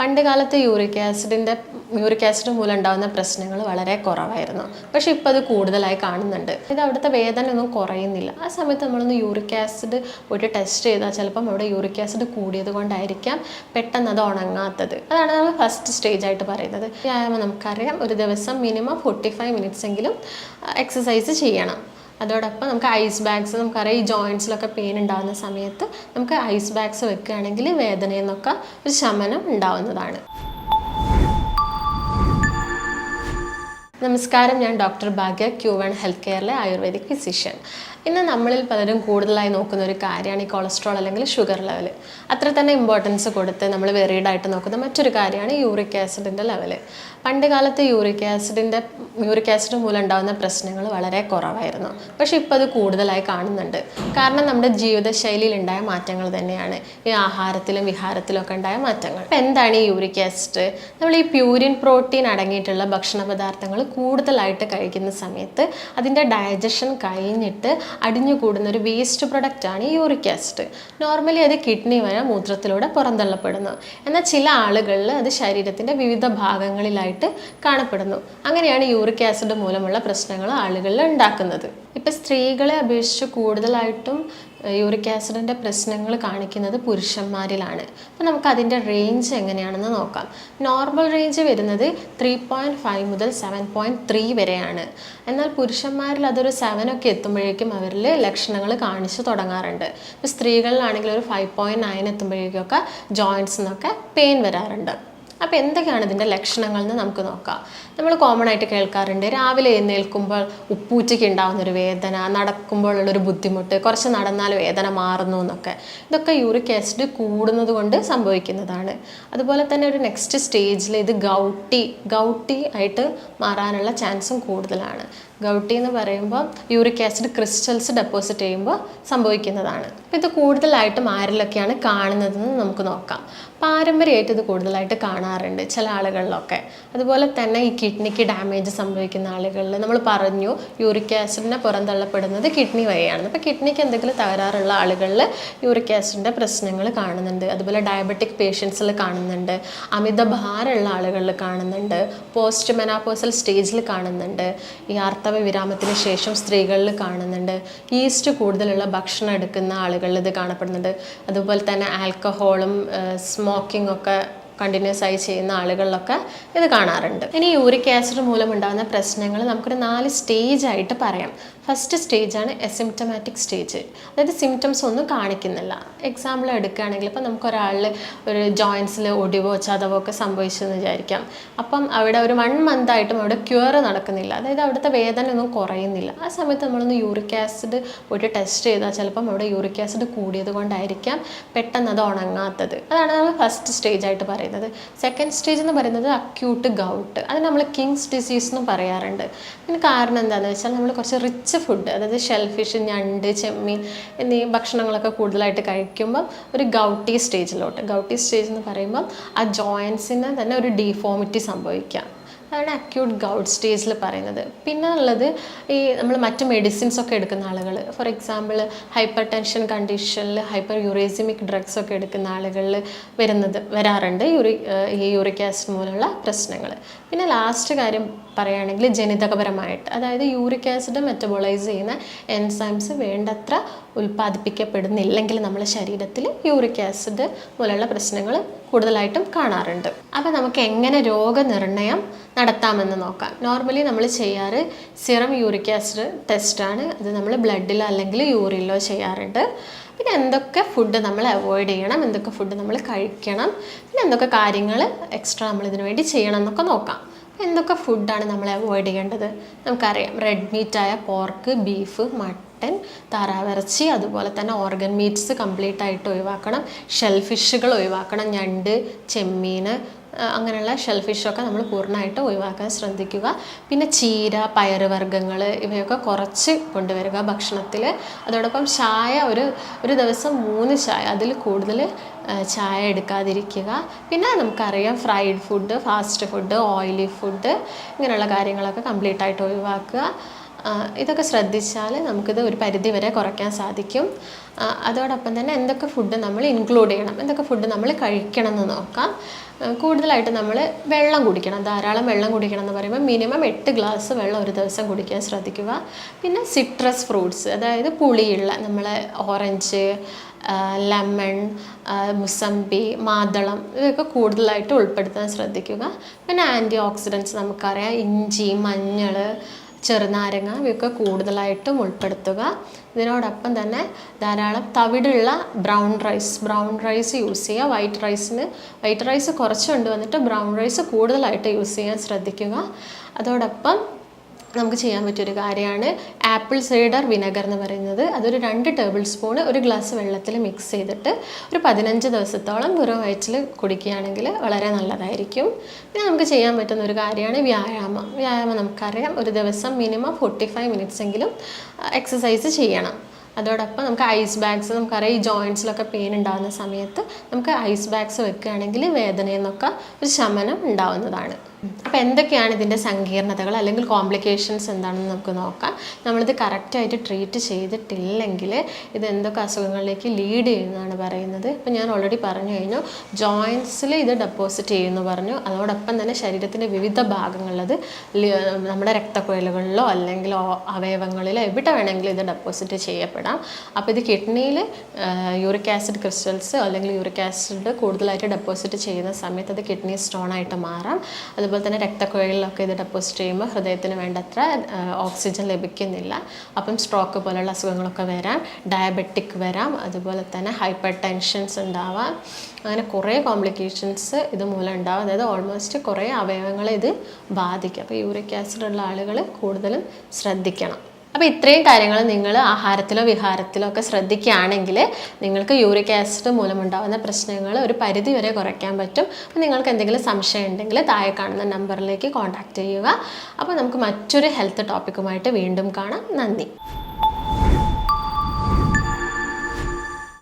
പണ്ട് കാലത്ത് uric acid മൂലം ഉണ്ടാകുന്ന പ്രശ്നങ്ങൾ വളരെ കുറവായിരുന്നു. പക്ഷേ ഇപ്പോൾ അത് കൂടുതലായി കാണുന്നുണ്ട്. ഇത് അവിടുത്തെ വേദന ഒന്നും കുറയുന്നില്ല. ആ സമയത്ത് നമ്മളൊന്ന് യൂറിക് ആസിഡ് പോയിട്ട് ടെസ്റ്റ് ചെയ്താൽ ചിലപ്പം അവിടെ യൂറിക് ആസിഡ് കൂടിയത് കൊണ്ടായിരിക്കാം പെട്ടെന്ന് അത് ഉണങ്ങാത്തത്. അതാണ് നമ്മൾ ഫസ്റ്റ് സ്റ്റേജ് ആയിട്ട് പറയുന്നത്. വ്യായാമം നമുക്കറിയാം, ഒരു ദിവസം മിനിമം 45 മിനിറ്റ്സ് എങ്കിലും എക്സസൈസ് ചെയ്യണം. അതോടൊപ്പം നമുക്ക് ഐസ് ബാഗ്സ്, നമുക്കറിയാം ഈ ജോയിൻസിലൊക്കെ പെയിൻ ഉണ്ടാകുന്ന സമയത്ത് നമുക്ക് ഐസ് ബാഗ്സ് വെക്കുകയാണെങ്കിൽ വേദനയിൽ നിന്നൊക്കെ ഒരു ശമനം ഉണ്ടാവുന്നതാണ്. നമസ്കാരം, ഞാൻ ഡോക്ടർ ഭാഗ്യ, Q1 ഹെൽത്ത് കെയറിലെ ആയുർവേദിക് ഫിസിഷ്യൻ. ഇന്ന് നമ്മളിൽ പലരും കൂടുതലായി നോക്കുന്ന ഒരു കാര്യമാണ് ഈ കൊളസ്ട്രോൾ അല്ലെങ്കിൽ ഷുഗർ ലെവൽ. അത്ര തന്നെ ഇമ്പോർട്ടൻസ് കൊടുത്ത് നമ്മൾ വെറീഡായിട്ട് നോക്കുന്ന മറ്റൊരു കാര്യമാണ് യൂറിക് ആസിഡിൻ്റെ ലെവൽ. പണ്ട് കാലത്ത് യൂറിക് ആസിഡ് മൂലം ഉണ്ടാകുന്ന പ്രശ്നങ്ങൾ വളരെ കുറവായിരുന്നു. പക്ഷേ ഇപ്പോൾ അത് കൂടുതലായി കാണുന്നുണ്ട്. കാരണം നമ്മുടെ ജീവിതശൈലിയിൽ ഉണ്ടായ മാറ്റങ്ങൾ തന്നെയാണ്, ഈ ആഹാരത്തിലും വിഹാരത്തിലും ഒക്കെ ഉണ്ടായ മാറ്റങ്ങൾ. അപ്പോൾ എന്താണ് ഈ യൂറിക് ആസിഡ്? നമ്മൾ ഈ പ്യൂരിൻ പ്രോട്ടീൻ അടങ്ങിയിട്ടുള്ള ഭക്ഷണ പദാർത്ഥങ്ങൾ കൂടുതലായിട്ട് കഴിക്കുന്ന സമയത്ത് അതിൻ്റെ ഡൈജഷൻ കഴിഞ്ഞിട്ട് അടിഞ്ഞു കൂടുന്ന ഒരു വേസ്റ്റ് പ്രൊഡക്റ്റാണ് ഈ യൂറിക് ആസിഡ്. നോർമലി അത് കിഡ്നി വഴി മൂത്രത്തിലൂടെ പുറന്തള്ളപ്പെടുന്നു. എന്നാൽ ചില ആളുകളിൽ അത് ശരീരത്തിൻ്റെ വിവിധ ഭാഗങ്ങളിലായിട്ട് കാണപ്പെടുന്നു. അങ്ങനെയാണ് യൂറിക് ആസിഡ് മൂലമുള്ള പ്രശ്നങ്ങൾ ആളുകളിൽ ഉണ്ടാക്കുന്നത്. ഇപ്പം സ്ത്രീകളെ അപേക്ഷിച്ച് കൂടുതലായിട്ടും യൂറിക് ആസിഡിൻ്റെ പ്രശ്നങ്ങൾ കാണിക്കുന്നത് പുരുഷന്മാരിലാണ്. അപ്പോൾ നമുക്ക് അതിൻ്റെ റേഞ്ച് എങ്ങനെയാണെന്ന് നോക്കാം. നോർമൽ റേഞ്ച് വരുന്നത് 3.5 മുതൽ 7.3 വരെയാണ്. എന്നാൽ പുരുഷന്മാരിൽ അതൊരു 7 ഒക്കെ എത്തുമ്പോഴേക്കും അവരിൽ ലക്ഷണങ്ങൾ കാണിച്ചു തുടങ്ങാറുണ്ട്. ഇപ്പോൾ സ്ത്രീകളിലാണെങ്കിൽ ഒരു 5.9 എത്തുമ്പോഴേക്കൊക്കെ ജോയിൻസിനൊക്കെ പെയിൻ വരാറുണ്ട്. അപ്പോൾ എന്തൊക്കെയാണ് ഇതിൻ്റെ ലക്ഷണങ്ങൾ എന്ന് നമുക്ക് നോക്കാം. നമ്മൾ കോമൺ ആയിട്ട് കേൾക്കാറുണ്ട്, രാവിലെ എഴുന്നേൽക്കുമ്പോൾ ഉപ്പൂറ്റിക്ക് ഉണ്ടാകുന്നൊരു വേദന, നടക്കുമ്പോഴുള്ളൊരു ബുദ്ധിമുട്ട്, കുറച്ച് നടന്നാൽ വേദന മാറുന്നു എന്നൊക്കെ. ഇതൊക്കെ യൂറിക് ആസിഡ് കൂടുന്നത് കൊണ്ട് സംഭവിക്കുന്നതാണ്. അതുപോലെ തന്നെ ഒരു നെക്സ്റ്റ് സ്റ്റേജിൽ ഇത് ഗൗട്ടി ആയിട്ട് മാറാനുള്ള ചാൻസും കൂടുതലാണ്. ഗൗട്ടി എന്ന് പറയുമ്പോൾ യൂറിക് ആസിഡ് ക്രിസ്റ്റൽസ് ഡെപ്പോസിറ്റ് ചെയ്യുമ്പോൾ സംഭവിക്കുന്നതാണ്. അപ്പോൾ ഇത് കൂടുതലായിട്ടും ആരിലൊക്കെയാണ് കാണുന്നതെന്ന് നമുക്ക് നോക്കാം. പാരമ്പര്യമായിട്ട് ഇത് കൂടുതലായിട്ട് കാണാറുണ്ട് ചില ആളുകളിലൊക്കെ. അതുപോലെ തന്നെ ഈ കിഡ്നിക്ക് ഡാമേജ് സംഭവിക്കുന്ന ആളുകളിൽ നമ്മൾ പറഞ്ഞു യൂറിക് ആസിഡിനെ പുറന്തള്ളപ്പെടുന്നത് കിഡ്നി വഴിയാണ്. അപ്പോൾ കിഡ്നിക്ക് എന്തെങ്കിലും തകരാറുള്ള ആളുകളിൽ യൂറിക് ആസിഡിൻ്റെ പ്രശ്നങ്ങൾ കാണുന്നുണ്ട്. അതുപോലെ ഡയബറ്റിക് പേഷ്യൻസിൽ കാണുന്നുണ്ട്, അമിതഭാരമുള്ള ആളുകളിൽ കാണുന്നുണ്ട്, പോസ്റ്റ് മെനോപോസൽ സ്റ്റേജിൽ കാണുന്നുണ്ട്, ഈ ആർത്തവ വിരാമത്തിന് ശേഷം സ്ത്രീകളിൽ കാണുന്നുണ്ട്, ഈസ്റ്റ് കൂടുതലുള്ള ഭക്ഷണം എടുക്കുന്ന ആളുകളിൽ ഇത് കാണപ്പെടുന്നുണ്ട്. അതുപോലെ തന്നെ ആൽക്കഹോളും സ്മോക്കിംഗ് ഒക്കെ കണ്ടിന്യൂസ് ആയി ചെയ്യുന്ന ആളുകളിലൊക്കെ ഇത് കാണാറുണ്ട്. ഇനി യൂറിക് ആസിഡ് മൂലം ഉണ്ടാകുന്ന പ്രശ്നങ്ങൾ നമുക്കൊരു 4 സ്റ്റേജ് ആയിട്ട് പറയാം. ഫസ്റ്റ് സ്റ്റേജാണ് എസിംപ്റ്റമാറ്റിക് സ്റ്റേജ്, അതായത് സിംറ്റംസ് ഒന്നും കാണിക്കുന്നില്ല. എക്സാമ്പിൾ എടുക്കുകയാണെങ്കിൽ ഇപ്പോൾ നമുക്കൊരാളിൽ ഒരു ജോയിൻസിൽ ഒടിവോ ചതവോ ഒക്കെ സംഭവിച്ചെന്ന് വിചാരിക്കാം. അപ്പം അവിടെ ഒരു 1 മന്ത് ആയിട്ടും അവിടെ ക്യൂർ നടക്കുന്നില്ല, അതായത് അവിടുത്തെ വേദന ഒന്നും കുറയുന്നില്ല. ആ സമയത്ത് നമ്മളൊന്ന് യൂറിക് ആസിഡ് പോയിട്ട് ടെസ്റ്റ് ചെയ്താൽ ചിലപ്പം അവിടെ യൂറിക് ആസിഡ് കൂടിയത് കൊണ്ടായിരിക്കാം പെട്ടെന്ന് അത് ഉണങ്ങാത്തത്. അതാണ് നമ്മൾ ഫസ്റ്റ് സ്റ്റേജ് ആയിട്ട് പറയുന്നത്. സെക്കൻഡ് സ്റ്റേജ് എന്ന് പറയുന്നത് അക്യൂട്ട് ഗൗട്ട്, അത് നമ്മൾ കിങ്സ് ഡിസീസ് എന്നും പറയാറുണ്ട്. ഇതിന് കാരണം എന്താണെന്ന് വെച്ചാൽ നമ്മൾ കുറച്ച് റിച്ച് ഫുഡ്, അതായത് ഷെൽഫിഷ്, ഞണ്ട്, ചെമ്മീൻ എന്നീ ഭക്ഷണങ്ങളൊക്കെ കൂടുതലായിട്ട് കഴിക്കുമ്പം ഒരു ഗൗട്ടി സ്റ്റേജ് എന്ന് പറയുമ്പം ആ ജോയിൻസിന് തന്നെ ഒരു ഡീഫോമിറ്റി സംഭവിക്കാം. അതാണ് അക്യൂട്ട് ഗൗട്ട് സ്റ്റേജിൽ പറയുന്നത്. പിന്നെ ഉള്ളത് ഈ നമ്മൾ മറ്റ് മെഡിസിൻസ് ഒക്കെ എടുക്കുന്ന ആളുകൾ, ഫോർ എക്സാമ്പിൾ ഹൈപ്പർ ടെൻഷൻ കണ്ടീഷനിൽ ഹൈപ്പർ യൂറേസിമിക് ഡ്രഗ്സ് ഒക്കെ എടുക്കുന്ന ആളുകളിൽ വരാറുണ്ട് ഈ യൂറിക് ആസിഡ് മൂലമുള്ള പ്രശ്നങ്ങൾ. പിന്നെ ലാസ്റ്റ് കാര്യം പറയുകയാണെങ്കിൽ ജനിതകപരമായിട്ട്, അതായത് യൂറിക് ആസിഡ് മെറ്റബോളൈസ് ചെയ്യുന്ന എൻസൈംസ് വേണ്ടത്ര ഉൽപ്പാദിപ്പിക്കപ്പെടുന്നില്ലെങ്കിൽ നമ്മുടെ ശരീരത്തിൽ യൂറിക് ആസിഡ് മൂലമുള്ള പ്രശ്നങ്ങൾ കൂടുതലായിട്ടും കാണാറുണ്ട്. അപ്പോൾ നമുക്ക് എങ്ങനെ രോഗനിർണയം നടത്താമെന്ന് നോക്കാം. നോർമലി നമ്മൾ ചെയ്യാറ് സിറം യൂറിക് ആസിഡ് ടെസ്റ്റാണ്. അത് നമ്മൾ ബ്ലഡിലോ അല്ലെങ്കിൽ യൂറിനിലോ ചെയ്യാറുണ്ട്. പിന്നെ എന്തൊക്കെ ഫുഡ് നമ്മൾ അവോയ്ഡ് ചെയ്യണം, എന്തൊക്കെ ഫുഡ് നമ്മൾ കഴിക്കണം, പിന്നെ എന്തൊക്കെ കാര്യങ്ങൾ എക്സ്ട്രാ നമ്മൾ ഇതിനു വേണ്ടി ചെയ്യണം എന്നൊക്കെ നോക്കാം. എന്തൊക്കെ ഫുഡാണ് നമ്മൾ അവോയ്ഡ് ചെയ്യേണ്ടത്? നമുക്കറിയാം, റെഡ് മീറ്റായ പോർക്ക്, ബീഫ്, മട്ടൻ, താറാവിറച്ചി, അതുപോലെ തന്നെ ഓർഗൻ മീറ്റ്സ് കംപ്ലീറ്റ് ആയിട്ട് ഒഴിവാക്കണം. ഷെൽഫിഷുകൾ ഒഴിവാക്കണം, ഞണ്ട്, ചെമ്മീൻ, അങ്ങനെയുള്ള ഷെൽഫിഷൊക്കെ നമ്മൾ പൂർണ്ണമായിട്ട് ഒഴിവാക്കാൻ ശ്രദ്ധിക്കുക. പിന്നെ ചീര, പയറുവർഗ്ഗങ്ങൾ ഇവയൊക്കെ കുറച്ച് കൊണ്ടുവരിക ഭക്ഷണത്തിൽ. അതോടൊപ്പം ചായ ഒരു ദിവസം 3 ചായ, അതിൽ കൂടുതൽ ചായ എടുക്കാതിരിക്കുക. പിന്നെ നമുക്കറിയാം fried food, fast food, oily food, ഇങ്ങനെയുള്ള കാര്യങ്ങളൊക്കെ കംപ്ലീറ്റ് ആയിട്ട് ഒഴിവാക്കുക. ഇതൊക്കെ ശ്രദ്ധിച്ചാൽ നമുക്കിത് ഒരു പരിധി വരെ കുറയ്ക്കാൻ സാധിക്കും. അതോടൊപ്പം തന്നെ എന്തൊക്കെ ഫുഡ് നമ്മൾ ഇൻക്ലൂഡ് ചെയ്യണം, എന്തൊക്കെ ഫുഡ് നമ്മൾ കഴിക്കണം എന്ന് നോക്കാം. കൂടുതലായിട്ട് നമ്മൾ വെള്ളം കുടിക്കണം, ധാരാളം വെള്ളം കുടിക്കണം എന്ന് പറയുമ്പോൾ മിനിമം 8 ഗ്ലാസ് വെള്ളം ഒരു ദിവസം കുടിക്കാൻ ശ്രദ്ധിക്കുക. പിന്നെ സിട്രസ് ഫ്രൂട്ട്സ്, അതായത് പുളിയുള്ള നമ്മളെ ഓറഞ്ച്, ലെമൺ, മുസമ്പി, മാതളം ഇതൊക്കെ കൂടുതലായിട്ട് ഉൾപ്പെടുത്താൻ ശ്രദ്ധിക്കുക. പിന്നെ ആൻറ്റി ഓക്സിഡൻറ്റ്സ് നമുക്കറിയാം, ഇഞ്ചി, മഞ്ഞൾ, ചെറുനാരങ്ങ ഇവയൊക്കെ കൂടുതലായിട്ടും ഉൾപ്പെടുത്തുക. ഇതിനോടൊപ്പം തന്നെ ധാരാളം തവിടുള്ള ബ്രൗൺ റൈസ് യൂസ് ചെയ്യുക. വൈറ്റ് റൈസ് കുറച്ച് കൊണ്ടുവന്നിട്ട് ബ്രൗൺ റൈസ് കൂടുതലായിട്ട് യൂസ് ചെയ്യാൻ ശ്രദ്ധിക്കുക. അതോടൊപ്പം നമുക്ക് ചെയ്യാൻ പറ്റിയൊരു കാര്യമാണ് ആപ്പിൾ സൈഡർ വിനെഗർ എന്ന് പറയുന്നത്. അതൊരു 2 ടേബിൾ സ്പൂൺ ഒരു ഗ്ലാസ് വെള്ളത്തിൽ മിക്സ് ചെയ്തിട്ട് ഒരു 15 ദിവസത്തോളം വെറും വയറ്റിൽ കുടിക്കുകയാണെങ്കിൽ വളരെ നല്ലതായിരിക്കും. പിന്നെ നമുക്ക് ചെയ്യാൻ പറ്റുന്ന ഒരു കാര്യമാണ് വ്യായാമം നമുക്കറിയാം, ഒരു ദിവസം മിനിമം 45 മിനിറ്റ്സ് എങ്കിലും എക്സസൈസ് ചെയ്യണം. അതോടൊപ്പം നമുക്ക് ഐസ് ബാഗ്സ്, നമുക്കറിയാം ഈ ജോയിൻറ്റ്സിലൊക്കെ പെയിൻ ഉണ്ടാകുന്ന സമയത്ത് നമുക്ക് ഐസ് ബാഗ്സ് വെക്കുകയാണെങ്കിൽ വേദനയിൽ നിന്നൊക്കെ ഒരു ശമനം ഉണ്ടാവുന്നതാണ്. അപ്പോൾ എന്തൊക്കെയാണ് ഇതിൻ്റെ സങ്കീർണതകൾ അല്ലെങ്കിൽ കോംപ്ലിക്കേഷൻസ് എന്താണെന്ന് നമുക്ക് നോക്കാം. നമ്മളിത് കറക്റ്റായിട്ട് ട്രീറ്റ് ചെയ്തിട്ടില്ലെങ്കിൽ ഇത് എന്തൊക്കെ അസുഖങ്ങളിലേക്ക് ലീഡ് ചെയ്യുന്നതാണ് പറയുന്നത്. ഇപ്പോൾ ഞാൻ ഓൾറെഡി പറഞ്ഞു കഴിഞ്ഞു, ജോയിൻറ്റ്സിൽ ഇത് ഡെപ്പോസിറ്റ് ചെയ്യുമെന്ന് പറഞ്ഞു. അതോടൊപ്പം തന്നെ ശരീരത്തിൻ്റെ വിവിധ ഭാഗങ്ങളിലത് നമ്മുടെ രക്തക്കുഴലുകളിലോ അല്ലെങ്കിൽ അവയവങ്ങളിലോ എവിടെ വേണമെങ്കിലും ഇത് ഡെപ്പോസിറ്റ് ചെയ്യപ്പെടാം. അപ്പോൾ ഇത് കിഡ്നിയിൽ യൂറിക് ആസിഡ് ക്രിസ്റ്റൽസ് അല്ലെങ്കിൽ യൂറിക് ആസിഡ് കൂടുതലായിട്ട് ഡെപ്പോസിറ്റ് ചെയ്യുന്ന സമയത്ത് അത് കിഡ്നി സ്റ്റോണായിട്ട് മാറാം. അതുപോലെ തന്നെ രക്തക്കുഴലിലൊക്കെ ഇത് ഡെപ്പോസിറ്റ് ചെയ്യുമ്പോൾ ഹൃദയത്തിന് വേണ്ടത്ര ഓക്സിജൻ ലഭിക്കുന്നില്ല. അപ്പം സ്ട്രോക്ക് പോലുള്ള അസുഖങ്ങളൊക്കെ വരാം, ഡയബറ്റിക് വരാം, അതുപോലെ തന്നെ ഹൈപ്പർ ടെൻഷൻസ് ഉണ്ടാവാം. അങ്ങനെ കുറേ കോംപ്ലിക്കേഷൻസ് ഇത് മൂലം ഉണ്ടാവും. അതായത് ഓൾമോസ്റ്റ് കുറേ അവയവങ്ങളെ ഇത് ബാധിക്കും. അപ്പോൾ യൂറിക് ആസിഡ് ഉള്ള ആളുകൾ കൂടുതലും ശ്രദ്ധിക്കണം. അപ്പോൾ ഇത്രയും കാര്യങ്ങൾ നിങ്ങൾ ആഹാരത്തിലോ വിഹാരത്തിലോ ഒക്കെ ശ്രദ്ധിക്കുകയാണെങ്കിൽ നിങ്ങൾക്ക് യൂറിക് ആസിഡ് മൂലമുണ്ടാകുന്ന പ്രശ്നങ്ങൾ ഒരു പരിധി വരെ കുറയ്ക്കാൻ പറ്റും. അപ്പോൾ നിങ്ങൾക്ക് എന്തെങ്കിലും സംശയം ഉണ്ടെങ്കിൽ താഴെ കാണുന്ന നമ്പറിലേക്ക് കോൺടാക്റ്റ് ചെയ്യുക. അപ്പോൾ നമുക്ക് മറ്റൊരു ഹെൽത്ത് ടോപ്പിക്കുമായിട്ട് വീണ്ടും കാണാം. നന്ദി.